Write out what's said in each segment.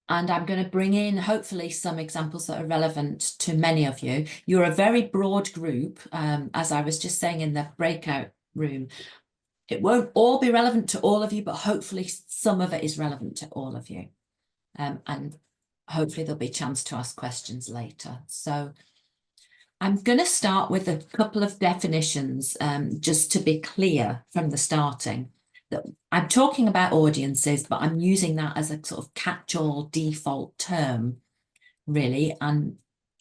and I'm going to bring in hopefully some examples that are relevant to many of you. You're a very broad group, as I was just saying in the breakout room. It won't all be relevant to all of you, but hopefully some of it is relevant to all of you. And hopefully there'll be a chance to ask questions later. So I'm going to start with a couple of definitions, just to be clear from the starting. That I'm talking about audiences, but I'm using that as a sort of catch-all default term, really, and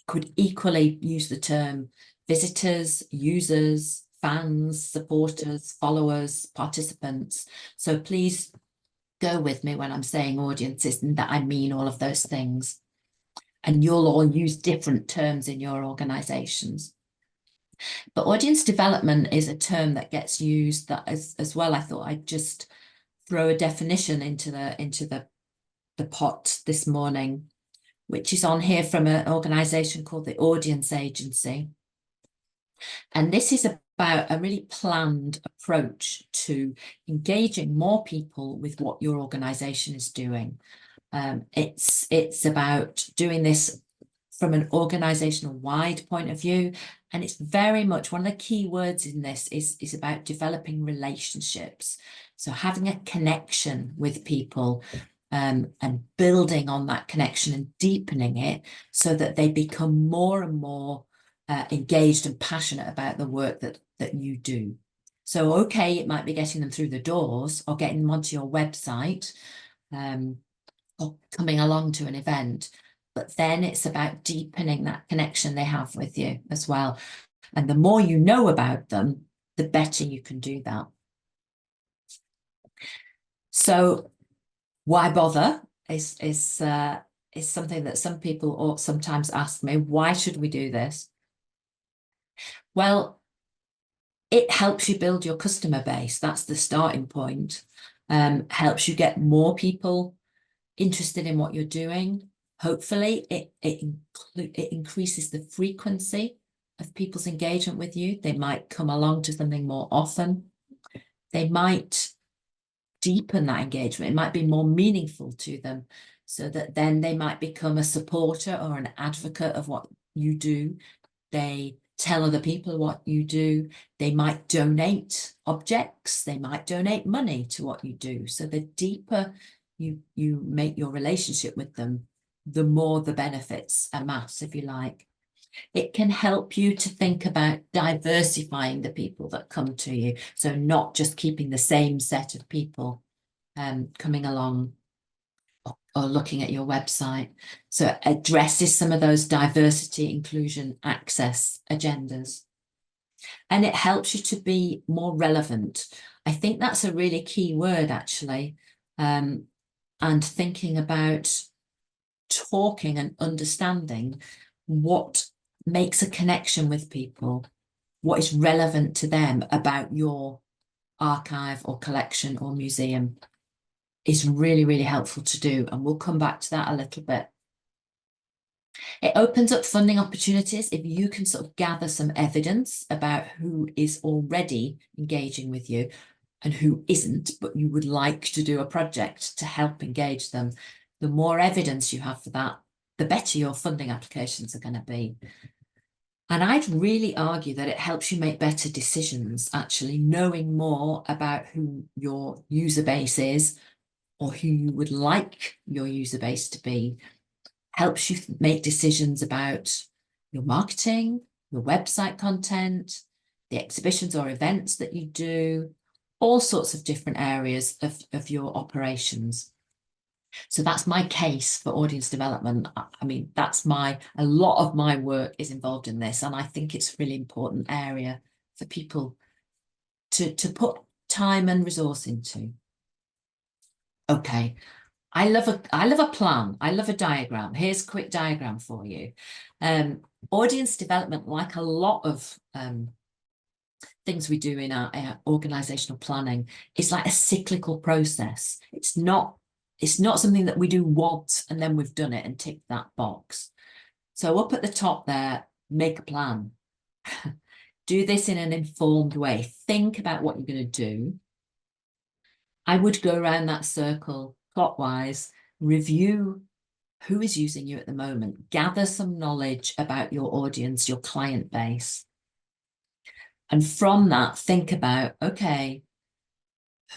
could equally use the term visitors, users, fans, supporters, followers, participants. So please go with me when I'm saying audiences and that I mean all of those things. And you'll all use different terms in your organizations. But audience development is a term that gets used that as well. I thought I'd just throw a definition into the pot this morning, which is on here from an organization called the Audience Agency. And this is about a really planned approach to engaging more people with what your organization is doing. It's about doing this from an organizational wide point of view. And it's very much one of the key words in this is about developing relationships. So having a connection with people, and building on that connection and deepening it so that they become more and more engaged and passionate about the work that you do. So, okay, it might be getting them through the doors or getting them onto your website, or coming along to an event, but then it's about deepening that connection they have with you as well. And the more you know about them, the better you can do that. So why bother is something that some people sometimes ask me. Why should we do this? Well, it helps you build your customer base. That's the starting point. Helps you get more people interested in what you're doing. Hopefully, it increases the frequency of people's engagement with you. They might come along to something more often. They might deepen that engagement. It might be more meaningful to them, so that then they might become a supporter or an advocate of what you do. They tell other people what you do. They might donate objects. They might donate money to what you do. So the deeper you make your relationship with them, the more the benefits amass, if you like. It can help you to think about diversifying the people that come to you. So not just keeping the same set of people coming along or looking at your website. So it addresses some of those diversity, inclusion, access agendas. And it helps you to be more relevant. I think that's a really key word, actually. And thinking about talking and understanding what makes a connection with people, what is relevant to them about your archive or collection or museum is really, really helpful to do. And we'll come back to that a little bit. It opens up funding opportunities if you can sort of gather some evidence about who is already engaging with you and who isn't, but you would like to do a project to help engage them. The more evidence you have for that, the better your funding applications are going to be. And I'd really argue that it helps you make better decisions, actually, knowing more about who your user base is or who you would like your user base to be, helps you make decisions about your marketing, your website content, the exhibitions or events that you do, all sorts of different areas of your operations. So that's my case for audience development. I mean, a lot of my work is involved in this, and I think it's a really important area for people to put time and resource into. Okay, I love a plan. I love a diagram. Here's a quick diagram for you. Audience development, like a lot of things we do in our organizational planning, is like a cyclical process. It's not something that we do once and then we've done it and tick that box. So up at the top there, make a plan. Do this in an informed way. Think about what you're going to do. I would go around that circle clockwise, review who is using you at the moment. Gather some knowledge about your audience, your client base. And from that, think about, okay,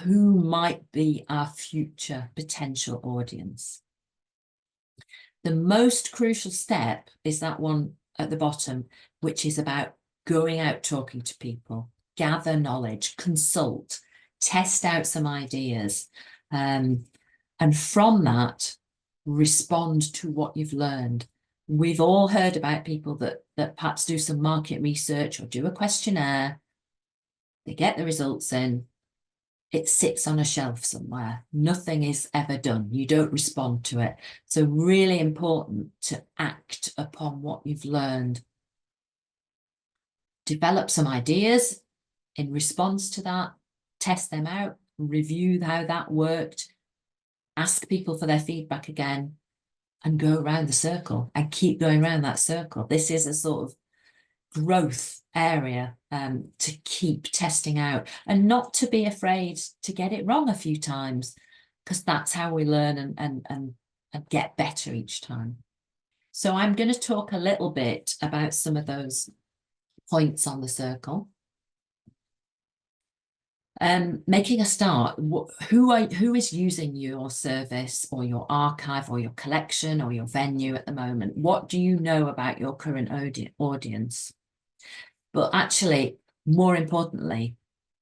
who might be our future potential audience? The most crucial step is that one at the bottom, which is about going out talking to people, gather knowledge, consult, test out some ideas. And from that, respond to what you've learned. We've all heard about people that perhaps do some market research or do a questionnaire. They get the results in. It sits on a shelf somewhere. Nothing is ever done. You don't respond to it. So really important to act upon what you've learned. Develop some ideas in response to that. Test them out. Review how that worked. Ask people for their feedback again and go around the circle and keep going around that circle. This is a sort of growth area to keep testing out and not to be afraid to get it wrong a few times, because that's how we learn and get better each time. So I'm going to talk a little bit about some of those points on the circle. Making a start, who is using your service or your archive or your collection or your venue at the moment? What do you know about your current audience? But actually, more importantly,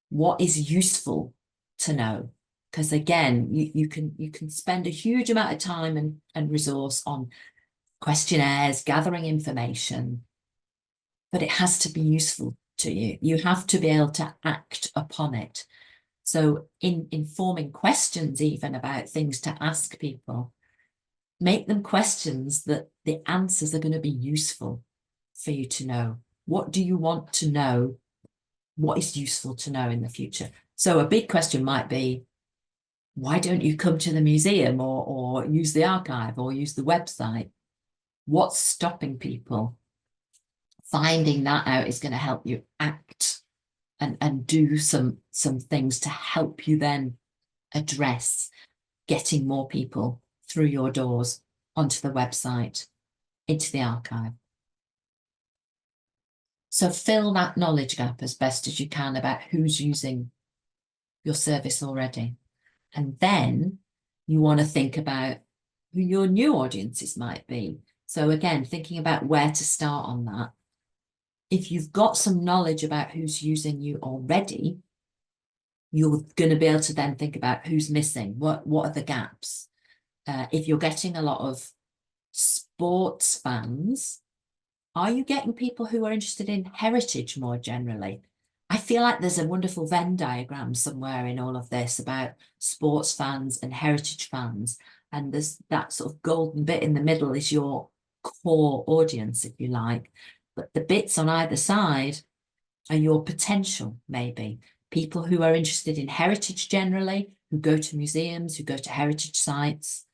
what is useful to know? Because again, you can spend a huge amount of time and resource on questionnaires, gathering information, but it has to be useful to you. You have to be able to act upon it. So in informing questions even about things to ask people, make them questions that the answers are going to be useful for you to know. What do you want to know? What is useful to know in the future? So a big question might be, why don't you come to the museum or use the archive or use the website? What's stopping people? Finding that out is going to help you act and do some things to help you then address getting more people through your doors onto the website, into the archive. So fill that knowledge gap as best as you can about who's using your service already. And then you want to think about who your new audiences might be. So again, thinking about where to start on that. If you've got some knowledge about who's using you already, you're going to be able to then think about who's missing. What are the gaps? If you're getting a lot of sports fans, are you getting people who are interested in heritage more generally? I feel like there's a wonderful Venn diagram somewhere in all of this about sports fans and heritage fans. And there's that sort of golden bit in the middle is your core audience, if you like. But the bits on either side are your potential, maybe. People who are interested in heritage generally, who go to museums, who go to heritage sites.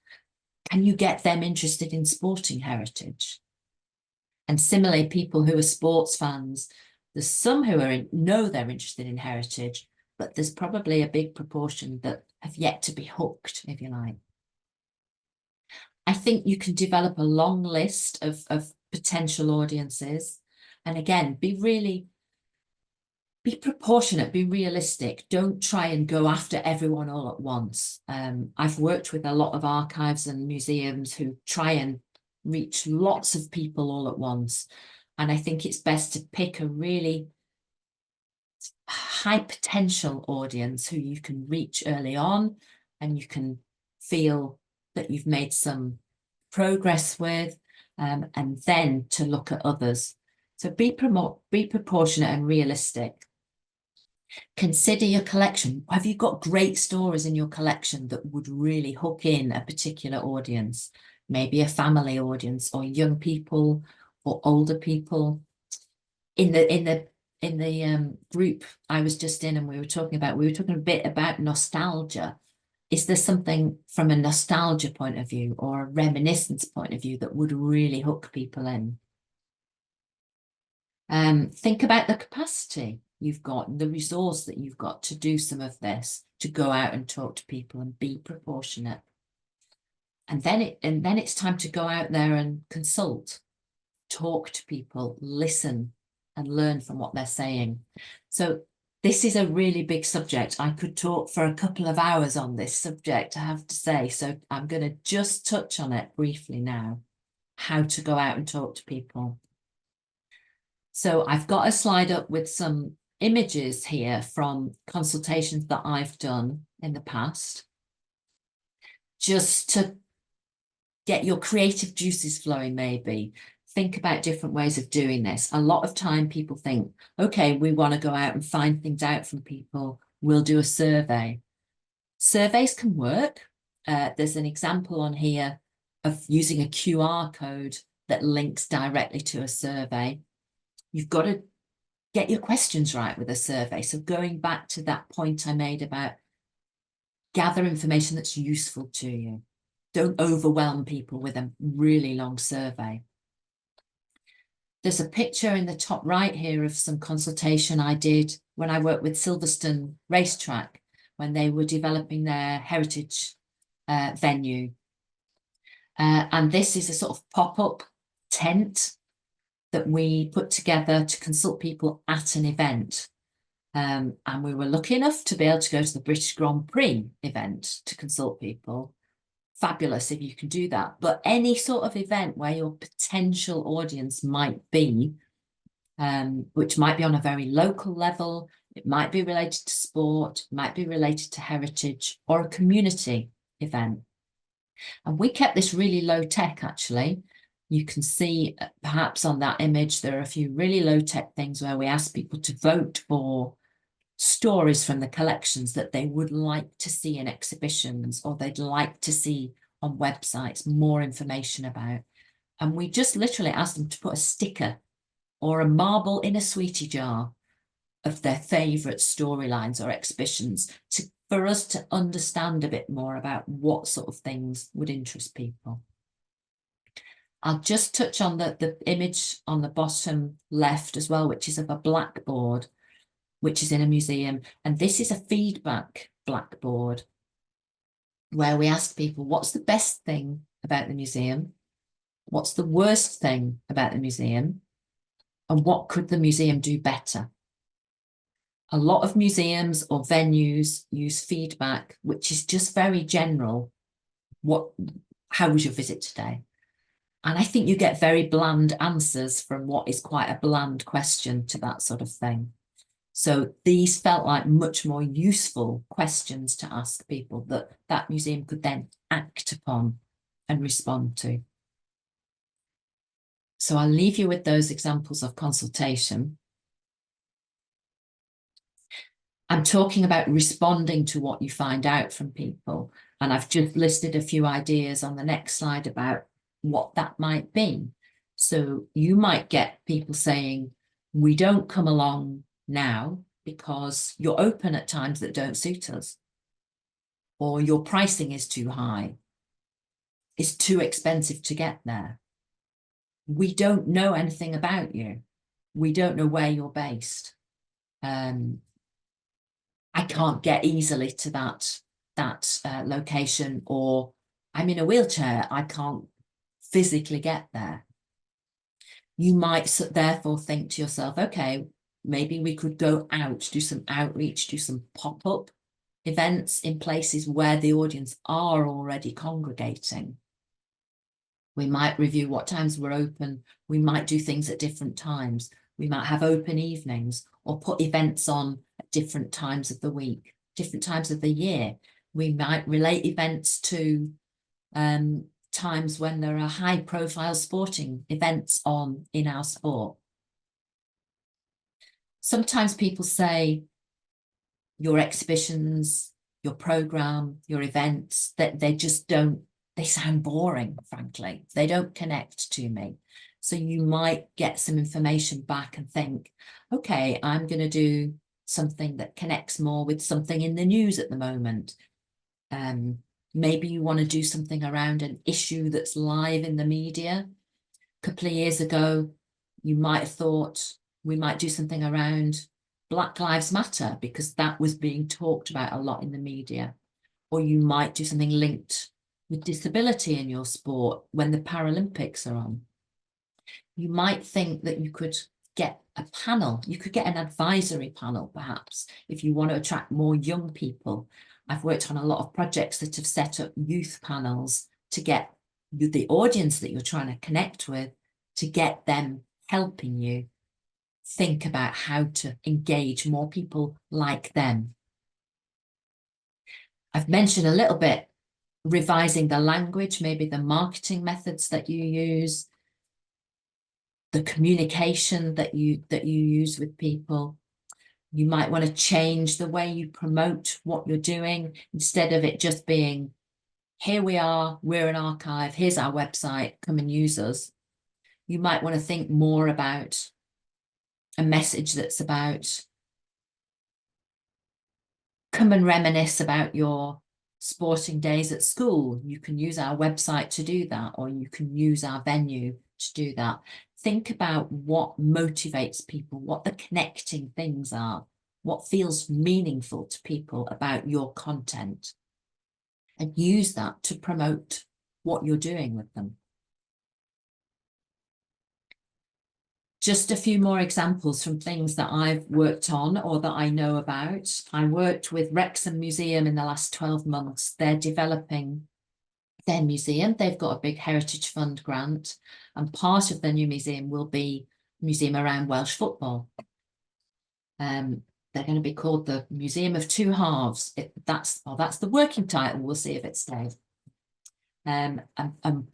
Can you get them interested in sporting heritage? And similarly, people who are sports fans, there's some who know they're interested in heritage, but there's probably a big proportion that have yet to be hooked, if you like. I think you can develop a long list of potential audiences. And again, be proportionate, be realistic. Don't try and go after everyone all at once. I've worked with a lot of archives and museums who try and reach lots of people all at once. And I think it's best to pick a really high potential audience who you can reach early on and you can feel that you've made some progress with, and then to look at others. So be proportionate and realistic. Consider your collection. Have you got great stories in your collection that would really hook in a particular audience? Maybe a family audience or young people or older people. In the group I was just in and we were talking a bit about nostalgia. Is there something from a nostalgia point of view or a reminiscence point of view that would really hook people in? Think about the capacity you've got, the resource that you've got to do some of this, to go out and talk to people and be proportionate. And then it's time to go out there and consult, talk to people, listen and learn from what they're saying. So this is a really big subject. I could talk for a couple of hours on this subject, I have to say. So I'm going to just touch on it briefly now, how to go out and talk to people. So I've got a slide up with some images here from consultations that I've done in the past, just to get your creative juices flowing, maybe. Think about different ways of doing this. A lot of time people think, okay, we want to go out and find things out from people. We'll do a survey. Surveys can work. There's an example on here of using a QR code that links directly to a survey. You've got to get your questions right with a survey. So going back to that point I made about gather information that's useful to you. Don't overwhelm people with a really long survey. There's a picture in the top right here of some consultation I did when I worked with Silverstone Racetrack, when they were developing their heritage venue. And this is a sort of pop-up tent that we put together to consult people at an event. And we were lucky enough to be able to go to the British Grand Prix event to consult people. Fabulous if you can do that. But any sort of event where your potential audience might be, which might be on a very local level, it might be related to sport, it might be related to heritage or a community event. And we kept this really low tech, actually. You can see perhaps on that image, there are a few really low tech things where we ask people to vote for stories from the collections that they would like to see in exhibitions or they'd like to see on websites, more information about. And we just literally asked them to put a sticker or a marble in a sweetie jar of their favourite storylines or exhibitions for us to understand a bit more about what sort of things would interest people. I'll just touch on the image on the bottom left as well, which is of a blackboard, which is in a museum. And this is a feedback blackboard where we ask people, what's the best thing about the museum? What's the worst thing about the museum? And what could the museum do better? A lot of museums or venues use feedback, which is just very general. How was your visit today? And I think you get very bland answers from what is quite a bland question to that sort of thing. So these felt like much more useful questions to ask people that museum could then act upon and respond to. So I'll leave you with those examples of consultation. I'm talking about responding to what you find out from people. And I've just listed a few ideas on the next slide about what that might be. So you might get people saying, we don't come along now because you're open at times that don't suit us, or your pricing is too high, it's too expensive to get there. We don't know anything about you. We don't know where you're based. I can't get easily to that location, or I'm in a wheelchair, I can't physically get there. You might therefore think to yourself, okay, maybe we could go out, do some outreach, do some pop-up events in places where the audience are already congregating. We might review what times we're open. We might do things at different times. We might have open evenings or put events on at different times of the week, different times of the year. We might relate events to times when there are high profile sporting events on in our sport. Sometimes people say your exhibitions, your program, your events, that they just don't, they sound boring, frankly. They don't connect to me. So you might get some information back and think, okay, I'm going to do something that connects more with something in the news at the moment. Maybe you want to do something around an issue that's live in the media. A couple of years ago, you might have thought we might do something around Black Lives Matter because that was being talked about a lot in the media. Or you might do something linked with disability in your sport when the Paralympics are on. You might think that you could get a panel, you could get an advisory panel perhaps, if you want to attract more young people. I've worked on a lot of projects that have set up youth panels to get the audience that you're trying to connect with, to get them helping you think about how to engage more people like them. I've mentioned a little bit revising the language, maybe the marketing methods that you use, the communication that you use with people. You might want to change the way you promote what you're doing, instead of it just being, here we are, we're an archive, here's our website, come and use us. You might want to think more about a message that's about, come and reminisce about your sporting days at school. You can use our website to do that, or you can use our venue to do that. Think about what motivates people, what the connecting things are, what feels meaningful to people about your content, and use that to promote what you're doing with them. Just a few more examples from things that I've worked on or that I know about. I worked with Wrexham Museum in the last 12 months. They're developing their museum. They've got a big Heritage Fund grant, and part of their new museum will be a museum around Welsh football. They're going to be called the Museum of Two Halves. That's the working title. We'll see if it stays. And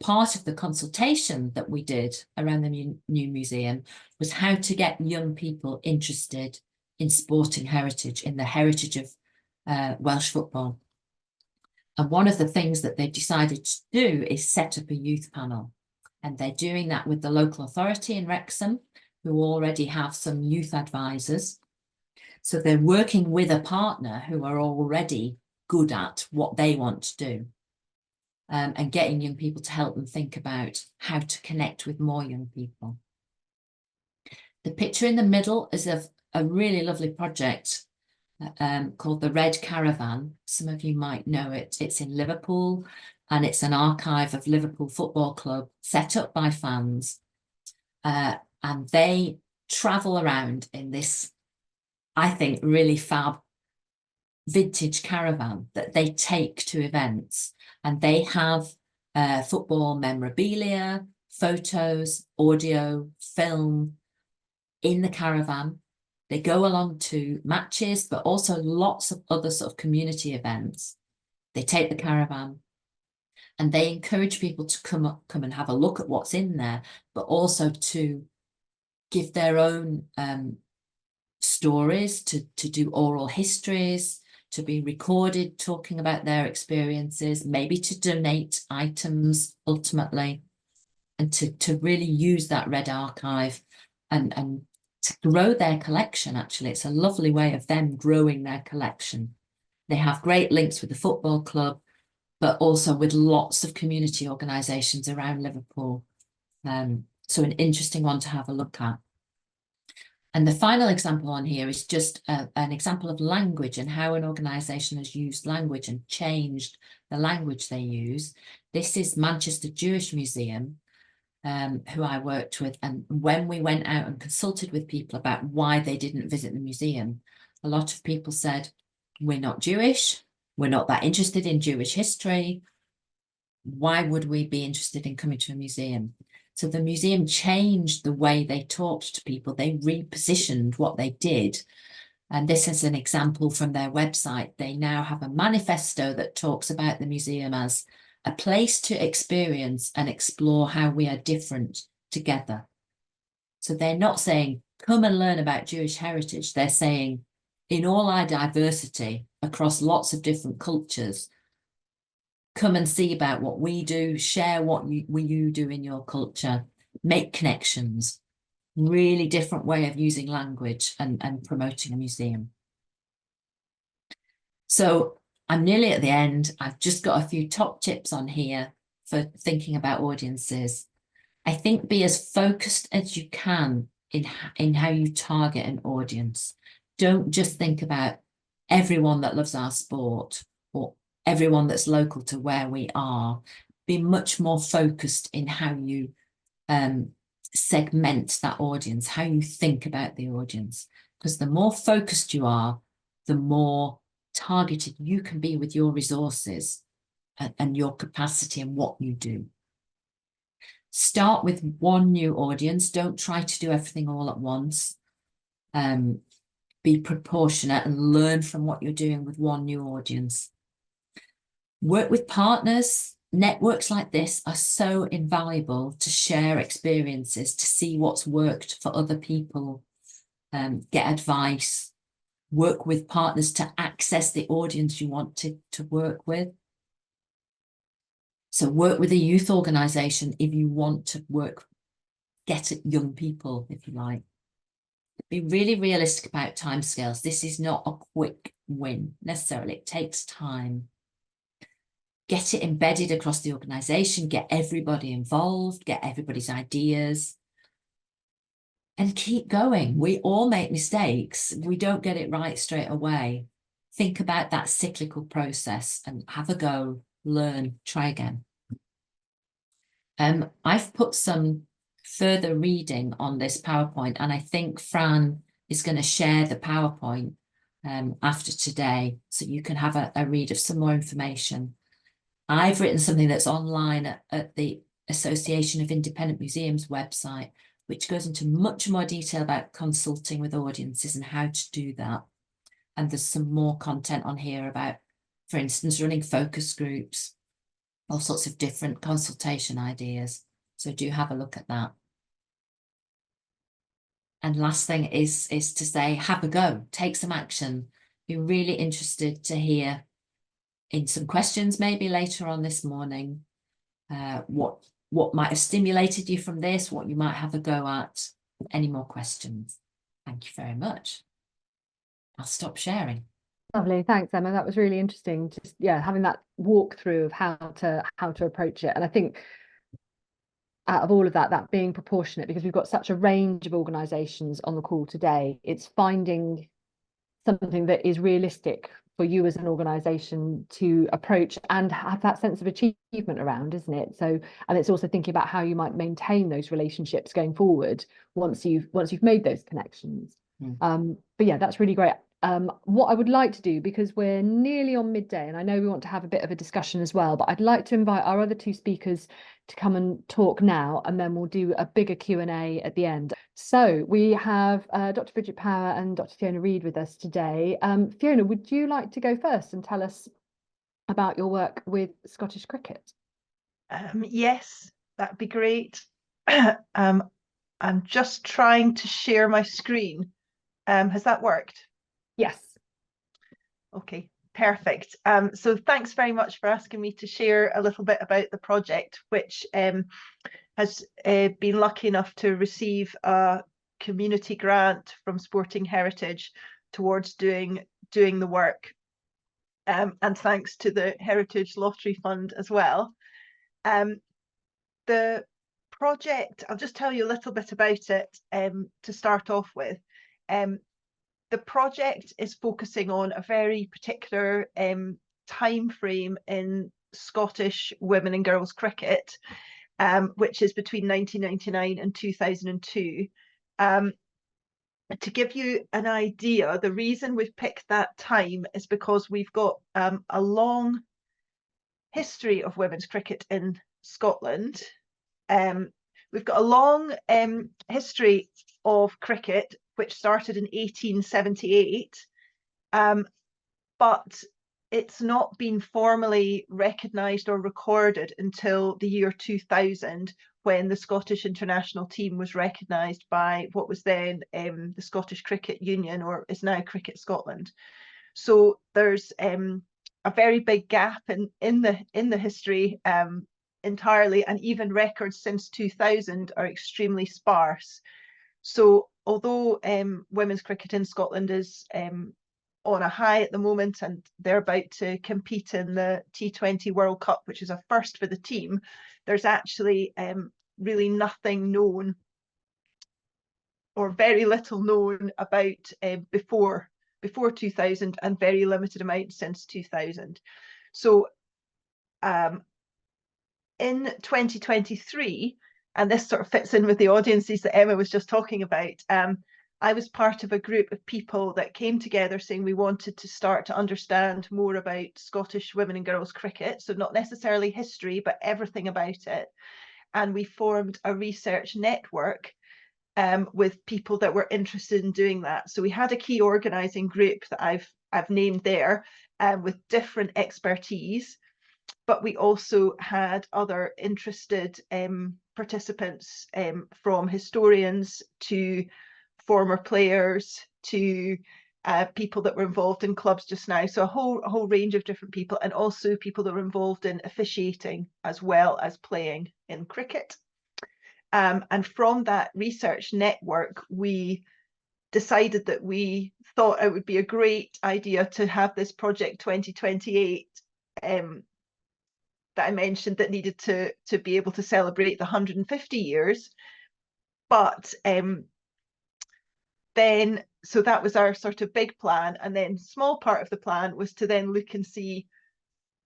part of the consultation that we did around the new museum was how to get young people interested in sporting heritage, in the heritage of Welsh football. And one of the things that they decided to do is set up a youth panel. And they're doing that with the local authority in Wrexham, who already have some youth advisors. So they're working with a partner who are already good at what they want to do. And getting young people to help them think about how to connect with more young people. The picture in the middle is of a really lovely project called the Red Caravan. Some of you might know it. It's in Liverpool, and it's an archive of Liverpool Football Club set up by fans. And they travel around in this, I think, really fab vintage caravan that they take to events. And they have football memorabilia, photos, audio, film in the caravan. They go along to matches, but also lots of other sort of community events. They take the caravan and they encourage people to come and have a look at what's in there, but also to give their own stories, to do oral histories, to be recorded talking about their experiences, maybe to donate items ultimately, and to really use that Red Archive and to grow their collection. Actually, it's a lovely way of them growing their collection. They have great links with the football club, but also with lots of community organisations around Liverpool. So an interesting one to have a look at. And the final example on here is just an example of language and how an organisation has used language and changed the language they use. This is Manchester Jewish Museum, who I worked with. And when we went out and consulted with people about why they didn't visit the museum, a lot of people said, we're not Jewish, we're not that interested in Jewish history. Why would we be interested in coming to a museum? So the museum changed the way they talked to people. They repositioned what they did. And this is an example from their website. They now have a manifesto that talks about the museum as a place to experience and explore how we are different together. So they're not saying, come and learn about Jewish heritage. They're saying, in all our diversity across lots of different cultures, come and see about what we do, share what you do in your culture, make connections. Really different way of using language and promoting a museum. So I'm nearly at the end. I've just got a few top tips on here for thinking about audiences. I think be as focused as you can in how you target an audience. Don't just think about everyone that loves our sport or everyone that's local to where we are. Be much more focused in how you segment that audience, how you think about the audience. Because the more focused you are, the more targeted you can be with your resources and your capacity and what you do. Start with one new audience. Don't try to do everything all at once. Be proportionate and learn from what you're doing with one new audience. Work with partners. Networks like this are so invaluable to share experiences, to see what's worked for other people, get advice, work with partners to access the audience you want to work with. So work with a youth organisation if you want to get at young people, if you like. Be really realistic about timescales. This is not a quick win necessarily. It takes time. Get it embedded across the organisation, get everybody involved, get everybody's ideas, and keep going. We all make mistakes. We don't get it right straight away. Think about that cyclical process and have a go, learn, try again. I've put some further reading on this PowerPoint, and I think Fran is going to share the PowerPoint after today, so you can have a read of some more information. I've written something that's online at the Association of Independent Museums website, which goes into much more detail about consulting with audiences and how to do that. And there's some more content on here about, for instance, running focus groups, all sorts of different consultation ideas. So do have a look at that. And last thing is to say, have a go, take some action. Be really interested to hear in some questions maybe later on this morning, what might have stimulated you from this, what you might have a go at. Any more questions? Thank you very much. I'll stop sharing. Lovely, thanks, Emma. That was really interesting. Just having that walkthrough of how to approach it. And I think out of all of that being proportionate, because we've got such a range of organisations on the call today, it's finding something that is realistic for you as an organisation to approach and have that sense of achievement around, isn't it? So, and it's also thinking about how you might maintain those relationships going forward once you've made those connections. But yeah, that's really great. What I would like to do, because we're nearly on midday and I know we want to have a bit of a discussion as well, but I'd like to invite our other two speakers to come and talk now, and then we'll do a bigger Q&A at the end. So we have Dr. Bridget Power and Dr. Fiona Reid with us today. Fiona, would you like to go first and tell us about your work with Scottish Cricket? Yes, that'd be great. I'm just trying to share my screen. Has that worked? Yes. Okay, perfect. So thanks very much for asking me to share a little bit about the project, which has been lucky enough to receive a community grant from Sporting Heritage towards doing the work. And thanks to the Heritage Lottery Fund as well. The project, I'll just tell you a little bit about it to start off with. The project is focusing on a very particular time frame in Scottish women and girls cricket, which is between 1999 and 2002. To give you an idea, the reason we've picked that time is because we've got a long history of women's cricket in Scotland. We've got a long history of cricket, which started in 1878, but it's not been formally recognised or recorded until the year 2000, when the Scottish international team was recognised by what was then the Scottish Cricket Union, or is now Cricket Scotland. So there's a very big gap in the history entirely, and even records since 2000 are extremely sparse. So although women's cricket in Scotland is on a high at the moment, and they're about to compete in the T20 World Cup, which is a first for the team, there's actually really nothing known, or very little known about before 2000, and very limited amount since 2000. So in 2023, and this sort of fits in with the audiences that Emma was just talking about, I was part of a group of people that came together saying we wanted to start to understand more about Scottish women and girls cricket. So not necessarily history, but everything about it. And we formed a research network with people that were interested in doing that. So we had a key organising group that I've named there with different expertise, but we also had other interested participants, from historians to former players to people that were involved in clubs just now. So a whole range of different people, and also people that were involved in officiating as well as playing in cricket. And from that research network, we decided that we thought it would be a great idea to have this Project 2028 that I mentioned, that needed to be able to celebrate the 150 years. But then, so that was our sort of big plan. And then small part of the plan was to then look and see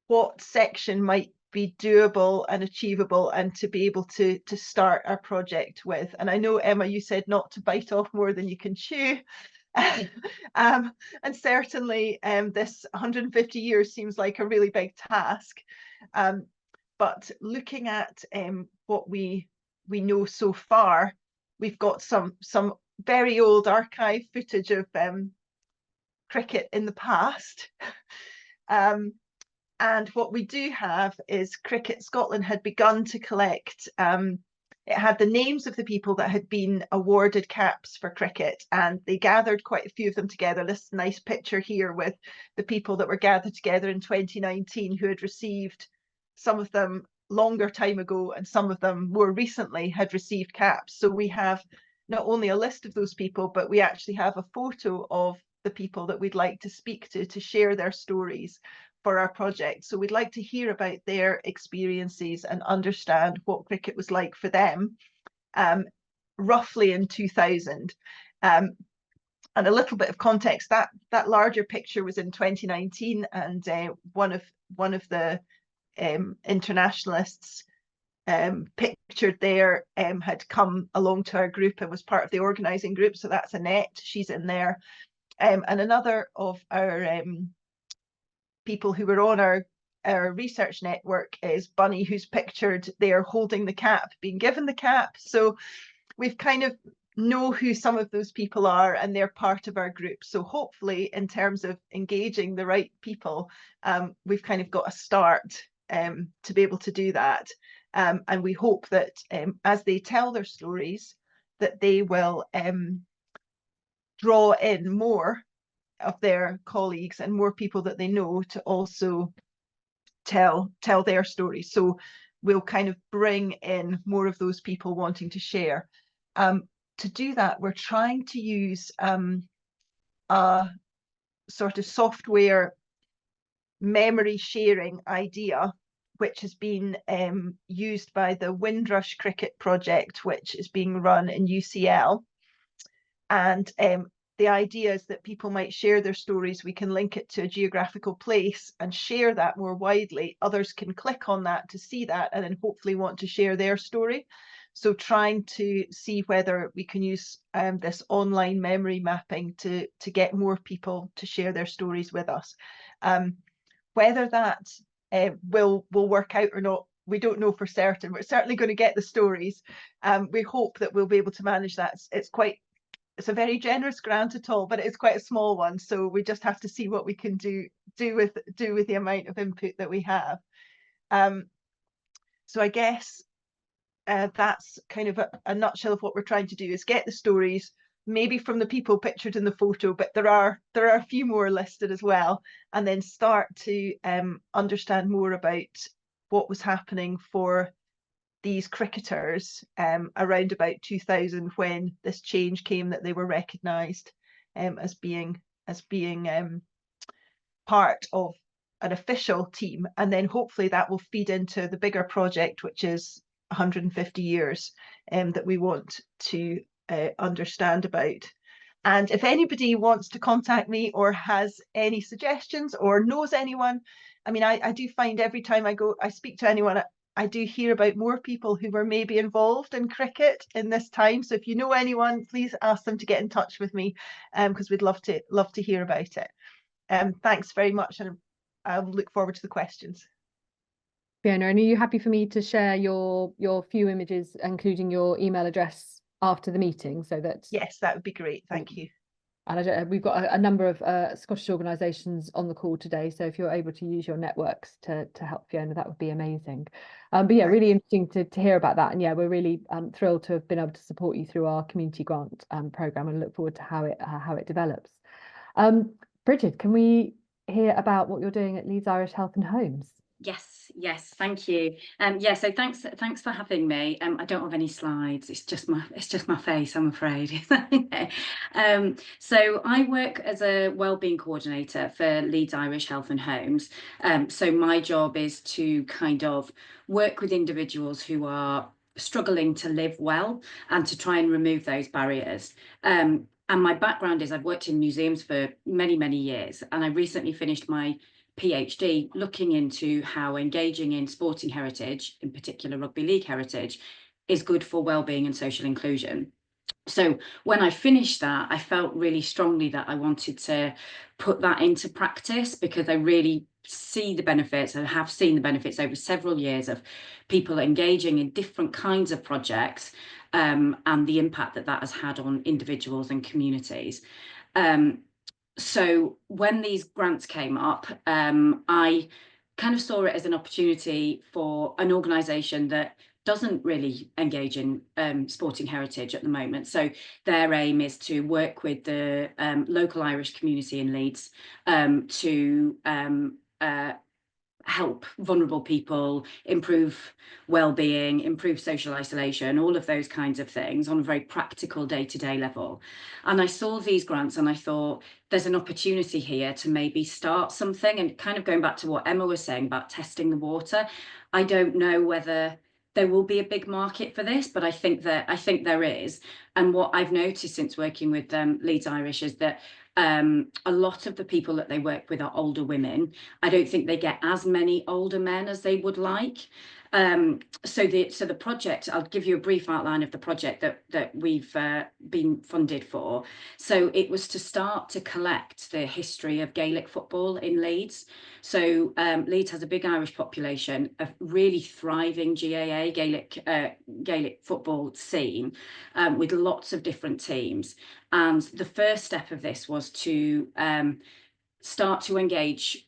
what section might be doable and achievable, and to be able to start our project with. And I know, Emma, you said not to bite off more than you can chew. And certainly this 150 years seems like a really big task. But looking at what we know so far, we've got some very old archive footage of cricket in the past. And what we do have is Cricket Scotland had begun to collect, it had the names of the people that had been awarded caps for cricket, and they gathered quite a few of them together. This nice picture here with the people that were gathered together in 2019 who had received, some of them longer time ago and some of them more recently had received caps. So we have not only a list of those people, but we actually have a photo of the people that we'd like to speak to share their stories for our project. So we'd like to hear about their experiences and understand what cricket was like for them, roughly in 2000. And a little bit of context, that larger picture was in 2019, and one of the internationalists pictured there had come along to our group and was part of the organising group. So that's Annette, she's in there. And another of our people who were on our research network is Bunny, who's pictured there holding the cap, being given the cap. So we've kind of know who some of those people are, and they're part of our group. So hopefully, in terms of engaging the right people, we've kind of got a start to be able to do that. And we hope that as they tell their stories, that they will draw in more of their colleagues and more people that they know to also tell their stories. So we'll kind of bring in more of those people wanting to share. To do that, we're trying to use a sort of software memory sharing idea, which has been used by the Windrush Cricket Project, which is being run in UCL. And the idea is that people might share their stories. We can link it to a geographical place and share that more widely. Others can click on that to see that and then hopefully want to share their story. So trying to see whether we can use this online memory mapping to get more people to share their stories with us. Whether that will work out or not, we don't know for certain. We're certainly going to get the stories. We hope that we'll be able to manage that. It's a very generous grant at all, but it's quite a small one. So we just have to see what we can do with the amount of input that we have. So I guess that's kind of a nutshell of what we're trying to do, is get the stories, maybe from the people pictured in the photo, but there are a few more listed as well, and then start to understand more about what was happening for these cricketers around about 2000, when this change came, that they were recognised as being part of an official team. And then hopefully that will feed into the bigger project, which is 150 years that we want to understand about. And if anybody wants to contact me or has any suggestions or knows anyone, I mean, I do find every time I speak to anyone, I do hear about more people who were maybe involved in cricket in this time. So if you know anyone, please ask them to get in touch with me, because we'd love to hear about it. Thanks very much, and I'll look forward to the questions. Fiona, and are you happy for me to share your few images, including your email address after the meeting, so that? Yes, that would be great. Thank you. And we've got a number of Scottish organisations on the call today, so if you're able to use your networks to help Fiona, that would be amazing. But yeah, really interesting to hear about that. And yeah, we're really thrilled to have been able to support you through our community grant programme, and look forward to how it develops. Bridget, can we hear about what you're doing at Leeds Irish Health and Homes? Yes, thank you. Yeah, so thanks for having me. I don't have any slides. It's just my face, I'm afraid. So I work as a wellbeing coordinator for Leeds Irish Health and Homes. So my job is to kind of work with individuals who are struggling to live well and to try and remove those barriers. And my background is I've worked in museums for many years, and I recently finished my PhD looking into how engaging in sporting heritage, in particular rugby league heritage, is good for wellbeing and social inclusion. So when I finished that, I felt really strongly that I wanted to put that into practice, because I really see the benefits and have seen the benefits over several years of people engaging in different kinds of projects, and the impact that has had on individuals and communities. So when these grants came up, I kind of saw it as an opportunity for an organisation that doesn't really engage in sporting heritage at the moment. So their aim is to work with the local Irish community in Leeds to help vulnerable people, improve well-being, improve social isolation, all of those kinds of things on a very practical day-to-day level. And I saw these grants and I thought there's an opportunity here to maybe start something. And kind of going back to what Emma was saying about testing the water, I don't know whether there will be a big market for this, but I think there is. And what I've noticed since working with Leeds Irish is that a lot of the people that they work with are older women. I don't think they get as many older men as they would like. So the project, I'll give you a brief outline of the project that we've been funded for. So it was to start to collect the history of Gaelic football in Leeds. So Leeds has a big Irish population, a really thriving GAA, Gaelic football scene, with lots of different teams. And the first step of this was to start to engage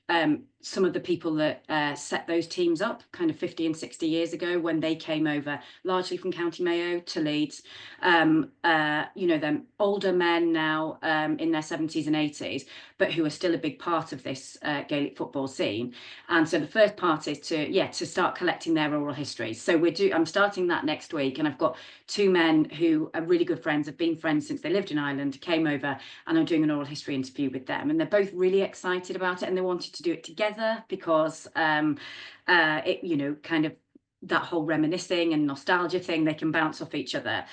some of the people that set those teams up kind of 50 and 60 years ago, when they came over largely from County Mayo to Leeds. Them older men now in their 70s and 80s, but who are still a big part of this Gaelic football scene. And so the first part is to start collecting their oral histories. So I'm starting that next week, and I've got two men who are really good friends, have been friends since they lived in Ireland, came over, and I'm doing an oral history interview with them. And they're both really excited about it, and they wanted to do it together because it, kind of that whole reminiscing and nostalgia thing, they can bounce off each other.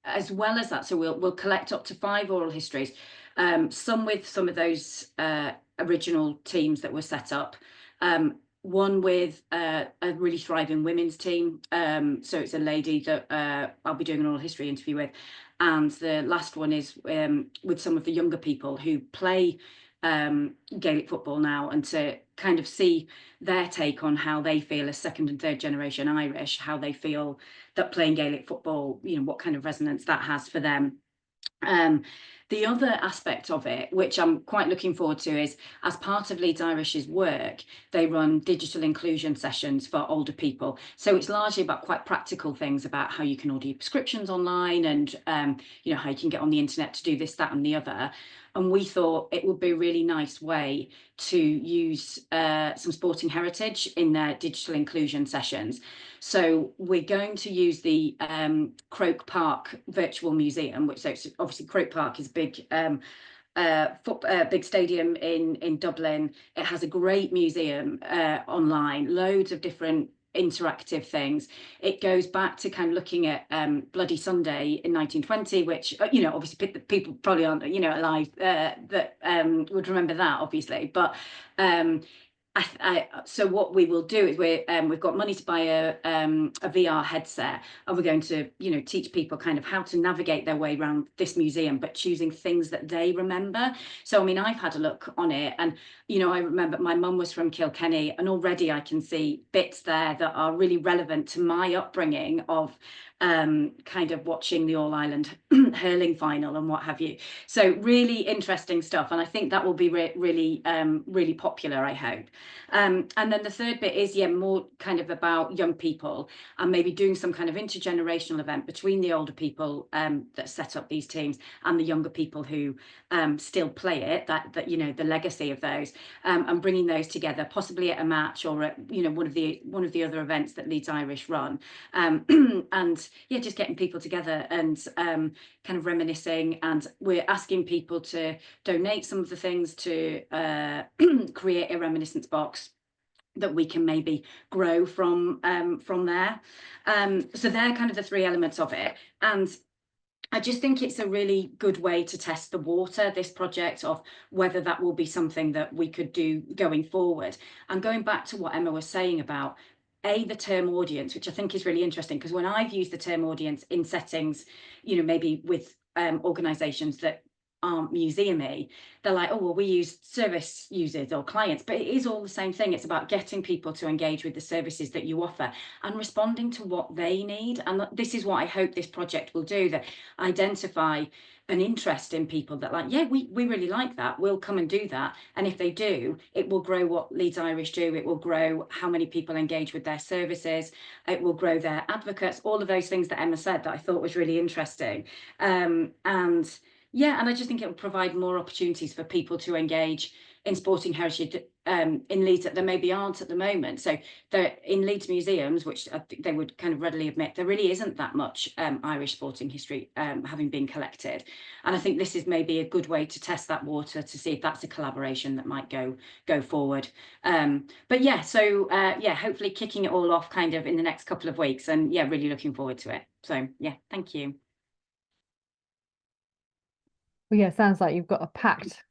As well as that, so we'll collect up to 5 oral histories, some with some of those original teams that were set up, one with a really thriving women's team. So it's a lady that I'll be doing an oral history interview with, and the last one is with some of the younger people who play Gaelic football now, and to kind of see their take on how they feel as second and third generation Irish, how they feel that playing Gaelic football, what kind of resonance that has for them. The other aspect of it, which I'm quite looking forward to, is as part of Leeds Irish's work, they run digital inclusion sessions for older people. So it's largely about quite practical things about how you can order your prescriptions online, and how you can get on the internet to do this, that, and the other. And we thought it would be a really nice way to use some sporting heritage in their digital inclusion sessions. So we're going to use the Croke Park Virtual Museum, which obviously Croke Park is big stadium in Dublin. It has a great museum online, loads of different interactive things. It goes back to kind of looking at Bloody Sunday in 1920, which you know, obviously people probably aren't, you know, alive that would remember that, obviously, but so what we will do is we've got money to buy a VR headset, and we're going to, you know, teach people kind of how to navigate their way around this museum, but choosing things that they remember. So I mean, I've had a look on it, and you know, I remember my mum was from Kilkenny, and already I can see bits there that are really relevant to my upbringing of kind of watching the All Ireland hurling final and what have you. So really interesting stuff, and I think that will be really popular, I hope. And then the third bit is, yeah, more kind of about young people, and maybe doing some kind of intergenerational event between the older people that set up these teams and the younger people who still play it, that you know, the legacy of those, and bringing those together, possibly at a match or at, you know, one of the other events that Leeds Irish run, and yeah, just getting people together and kind of reminiscing. And we're asking people to donate some of the things to create a reminiscence box that we can maybe grow from there. So they're kind of the three elements of it. And I just think it's a really good way to test the water, this project, of whether that will be something that we could do going forward. And going back to what Emma was saying about the term audience, which I think is really interesting, because when I've used the term audience in settings, you know, maybe with organisations that aren't museumy, they're like, oh, well, we use service users or clients, but it is all the same thing. It's about getting people to engage with the services that you offer and responding to what they need. And this is what I hope this project will do, that identify an interest in people that, like, yeah, we really like that, we'll come and do that. And if they do, it will grow what Leeds Irish do, it will grow how many people engage with their services, it will grow their advocates, all of those things that Emma said that I thought was really interesting. And yeah, and I just think it will provide more opportunities for people to engage in sporting heritage in Leeds that there maybe aren't at the moment. So in Leeds museums, which I think they would kind of readily admit, there really isn't that much Irish sporting history having been collected. And I think this is maybe a good way to test that water, to see if that's a collaboration that might go forward. But yeah, so yeah, hopefully kicking it all off kind of in the next couple of weeks, and yeah, really looking forward to it. So yeah, thank you. Well, yeah, sounds like you've got a packed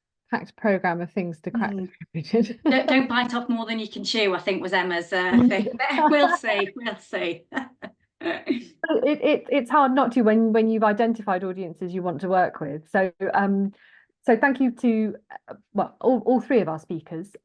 program of things to crack. Don't bite off more than you can chew, I think was Emma's thing. We'll see. It's hard not to when you've identified audiences you want to work with. So so thank you to all three of our speakers.